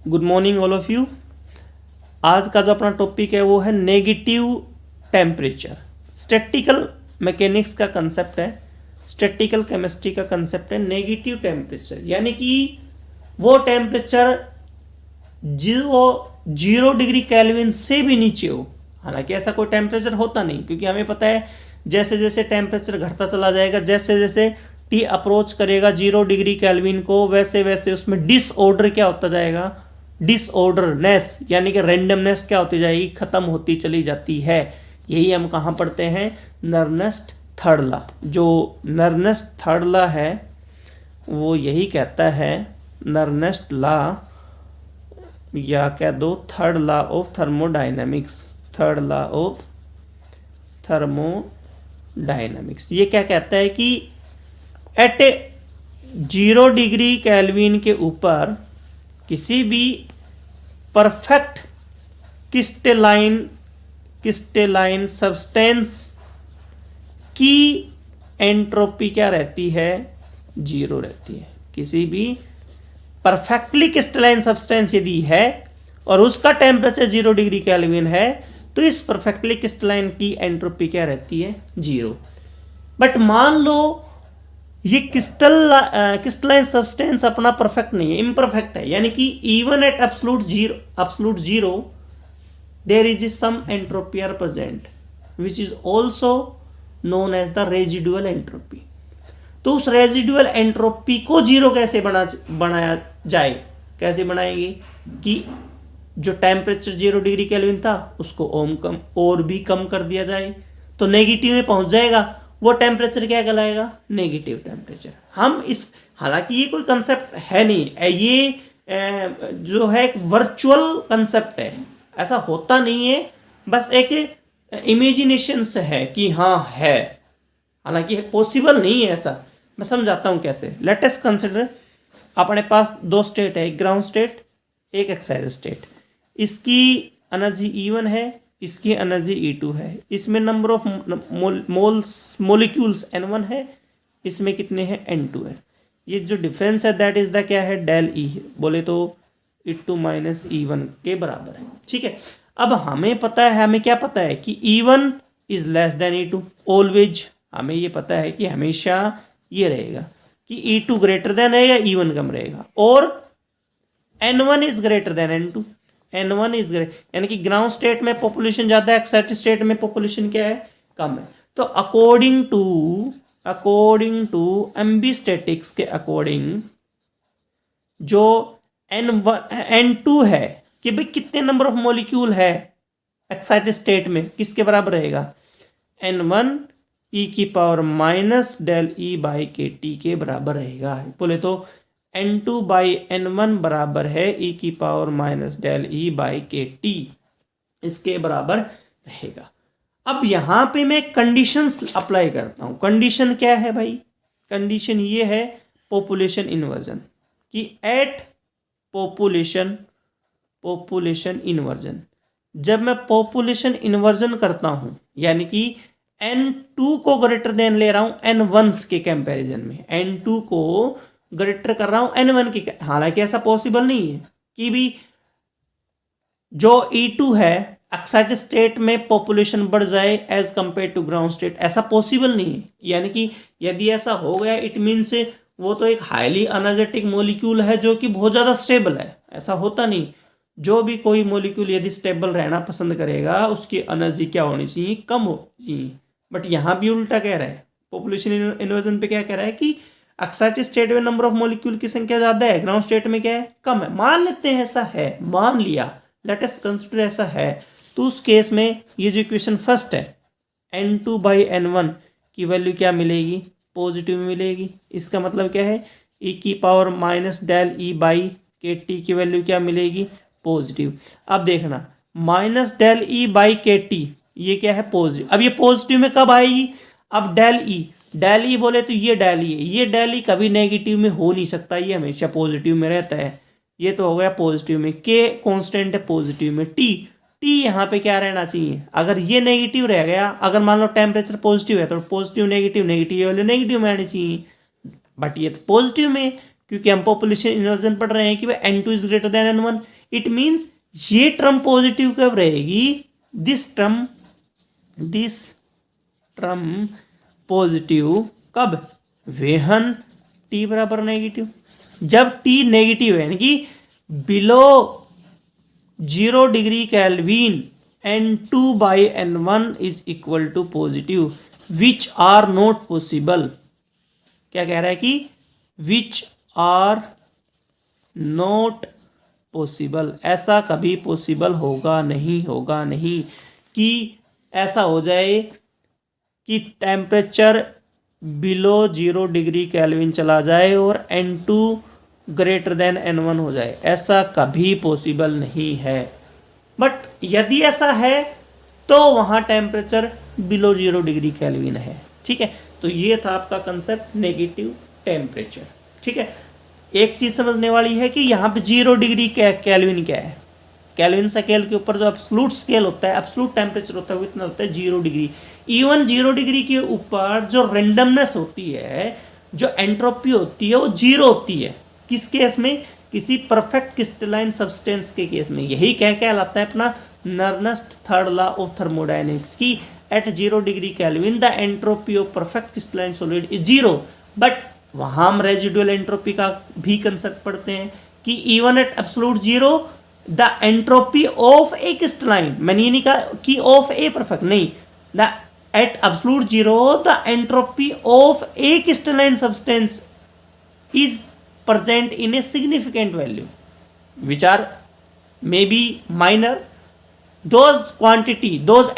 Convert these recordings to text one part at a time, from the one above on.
Good morning all of you. आज का जो अपना टॉपिक है वो है नेगेटिव टेम्परेचर। स्टैटिकल मैकेनिक्स का कंसेप्ट है, स्टैटिकल केमिस्ट्री का कंसेप्ट है नेगेटिव टेम्परेचर, यानी कि वो टेम्परेचर जो 0 डिग्री केल्विन से भी नीचे हो। हालांकि ऐसा कोई टेम्परेचर होता नहीं, क्योंकि हमें पता है जैसे जैसे टेम्परेचर घटता चला जाएगा, जैसे जैसे टी अप्रोच करेगा 0 डिग्री केल्विन को, वैसे वैसे उसमें डिसऑर्डर क्या होता जाएगा, डिसऑर्डरनेस यानी कि रैंडमनेस क्या होती जाएगी, खत्म होती चली जाती है। यही हम कहाँ पढ़ते हैं, नर्नेस्ट थर्ड लॉ। जो नर्नेस्ट थर्ड लॉ है वो यही कहता है, नर्नेस्ट लॉ या कह दो third law of thermodynamics, third law of thermodynamics. ये क्या कहता है कि एट 0 डिग्री केल्विन के ऊपर किसी भी परफेक्ट क्रिस्टलाइन सब्सटेंस की एंट्रोपी क्या रहती है, 0 रहती है। किसी भी परफेक्टली क्रिस्टलाइन सब्सटेंस यदि है और उसका टेम्परेचर 0 डिग्री केल्विन है तो इस परफेक्टली क्रिस्टलाइन की एंट्रोपी क्या रहती है, 0। बट मान लो ये क्रिस्टलाइन सब्सटेंस अपना परफेक्ट नहीं है, इम्परफेक्ट है, यानी कि even at absolute zero there is some entropy are present which is also known as the residual entropy. तो उस रेजिडुअल एंट्रोपी को 0 कैसे बनाया जाए, कैसे बनाएंगे कि जो टेम्परेचर 0 डिग्री केल्विन था उसको और भी कम कर दिया जाए तो नेगेटिव में पहुंच जाएगा। वो टेम्परेचर क्या कहलाएगा, नेगेटिव टेम्परेचर। हम इस, हालांकि ये कोई कंसेप्ट है नहीं, ये जो है एक वर्चुअल कंसेप्ट है, ऐसा होता नहीं है, बस एक इमेजिनेशन से है कि हाँ है, हालांकि पॉसिबल नहीं है ऐसा। मैं समझाता हूँ कैसे। लेट अस कंसिडर अपने पास 2 स्टेट है, एक ग्राउंड स्टेट एक एक्साइज स्टेट। इसकी एनर्जी E1 है, इसकी एनर्जी E2 है। इसमें नंबर ऑफ मोलिक्यूल्स N1 है, इसमें कितने हैं, N2 है। ये जो डिफरेंस है दैट इज द क्या है, डेल E बोले तो E2 माइनस E1 के बराबर है। ठीक है, अब हमें पता है, हमें क्या पता है कि E1 is less than E2 always. हमें ये पता है कि हमेशा ये रहेगा कि E2 ग्रेटर देन है या E1 कम रहेगा, और N1 is greater then N2। N1 is greater, यानी कि ग्राउंड स्टेट में पॉपुलेशन ज़्यादा है, एक्साइटेड स्टेट में पॉपुलेशन क्या है, कम है। तो अकॉर्डिंग टू एम्बीस्टैटिक्स के अकॉर्डिंग जो N2 है कि भाई कितने नंबर ऑफ मॉलिक्यूल है एक्साइटेड स्टेट में, किसके बराबर रहेगा, N1 e की power minus del E by K T के बराबर रहेगा। बोले तो N2 बाई N1 बराबर है E की power minus del E by K T, इसके बराबर रहेगा। अब यहाँ पे मैं कंडीशंस अप्लाई करता हूँ। कंडीशन क्या है भाई, कंडीशन ये है पॉपुलेशन इन्वर्जन, कि एट पॉपुलेशन इन्वर्जन, जब मैं पॉपुलेशन इन्वर्जन करता हूँ यानी कि N2 को ग्रेटर देन ले रहा हूँ N1 के कंपैरिजन में, N2 को ग्रेटर कर रहा हूं N1 की। हालांकि ऐसा पॉसिबल नहीं है कि भी जो E2 है एक्साइटेड स्टेट में पॉपुलेशन बढ़ जाए as compare to ground state, ऐसा पॉसिबल नहीं है। यानी कि यदि ऐसा हो गया इट मीन्स वो तो एक हाईली एनर्जेटिक मॉलिक्यूल है जो कि बहुत ज़्यादा स्टेबल है, ऐसा होता नहीं। जो भी कोई मॉलिक्यूल यदि स्टेबल रहना पसंद करेगा उसकी एनर्जी क्या होनी चाहिए, कम होनी चाहिए। बट यहाँ भी उल्टा कह रहा है, पॉपुलेशन इन्वर्जन पे क्या कह रहा है कि एक्साइटेड स्टेट में नंबर ऑफ मॉलिक्यूल की संख्या ज्यादा है, ग्राउंड स्टेट में क्या है, कम है। मान लेते हैं ऐसा है, मान लिया, लेट अस कंसीडर ऐसा है, तो उस केस में ये जो इक्वेशन फर्स्ट है N2 बाई N1 की वैल्यू क्या मिलेगी, पॉजिटिव में मिलेगी। इसका मतलब क्या है, E की power minus del E by K T की वैल्यू क्या मिलेगी, पॉजिटिव। अब देखना minus del E by K T ये क्या है, पॉजिटिव। अब ये पॉजिटिव में कब आएगी, अब डेल E बोले तो ये डेल E है, ये डेल E कभी नेगेटिव में हो नहीं सकता, ये हमेशा पॉजिटिव में रहता है। ये तो हो गया पॉजिटिव में, के कांस्टेंट है पॉजिटिव में, टी यहाँ पे क्या रहना चाहिए, अगर ये नेगेटिव रह गया, अगर मान लो टेम्परेचर पॉजिटिव है तो पॉजिटिव नेगेटिव वैल्यू नेगेटिव में आनी चाहिए, बट ये तो पॉजिटिव में क्योंकि हम पॉपुलेशन इन्वर्जन पढ़ रहे हैं कि वह n2 is greater than n1। It means ये टर्म पॉजिटिव कब रहेगी, दिस टर्म पॉजिटिव कब, वेहन t बराबर नेगेटिव। जब t नेगेटिव है यानी कि below 0 degree Kelvin n2 by n1 is equal to positive, which are not possible. क्या कह रहा है कि विच आर नॉट पॉसिबल, ऐसा कभी पॉसिबल होगा नहीं कि ऐसा हो जाए कि टेम्परेचर बिलो 0 डिग्री केल्विन चला जाए और n2 ग्रेटर देन n1 हो जाए, ऐसा कभी पॉसिबल नहीं है। बट यदि ऐसा है तो वहाँ टेम्परेचर बिलो 0 डिग्री केल्विन है। ठीक है, तो ये था आपका कंसेप्ट नेगेटिव टेम्परेचर। ठीक है, एक चीज़ समझने वाली है कि यहाँ पे 0 डिग्री केल्विन क्या है, केल्विन स्केल के ऊपर जो एब्सोल्यूट स्केल होता है, एब्सोल्यूट टेम्परेचर होता है वो इतना होता है 0 डिग्री। इवन 0 डिग्री के ऊपर जो रेंडमनेस होती है, जो एंट्रोपी होती है वो 0 होती है। किस केस में, किसी परफेक्ट क्रिस्टलाइन सब्सटेंस के केस में। यही क्या कहलाता है अपना Nernst third law of thermodynamics की at 0 degree Kelvin the entropy of perfect crystalline solid is 0। But वहाँ हम रेजिडुअल एंट्रोपी का भी कंसेप्ट पढ़ते हैं कि even at absolute 0 the entropy of a crystalline, मैंने ये नहीं कहा कि ऑफ ए परफेक्ट, नहीं, the at absolute 0 the entropy of a crystalline substance is present in a significant value which are maybe minor. Those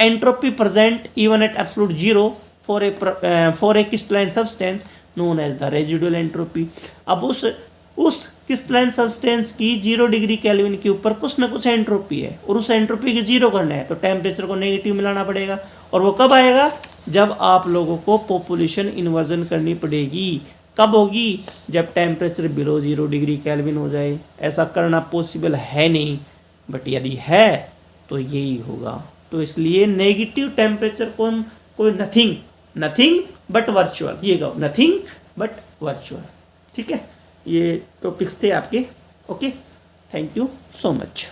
entropy present even at absolute 0 for a crystalline substance known as the residual entropy. अब उस crystalline substance की 0 degree kelvin के ऊपर कुछ ना कुछ entropy है और उस एंट्रोपी की 0 करना है तो टेम्परेचर को नेगेटिव मिलाना पड़ेगा। और वो कब आएगा, जब आप लोगों को पॉपुलेशन इन्वर्जन करनी पड़ेगी। कब होगी, जब टेम्परेचर बिलो 0 डिग्री केल्विन हो जाए। ऐसा करना पॉसिबल है नहीं, बट यदि है तो यही होगा। तो इसलिए नेगेटिव टेम्परेचर को कोई नथिंग बट वर्चुअल, ये कहो नथिंग बट वर्चुअल। ठीक है, ये टॉपिक्स थे आपके। Okay, thank you so much.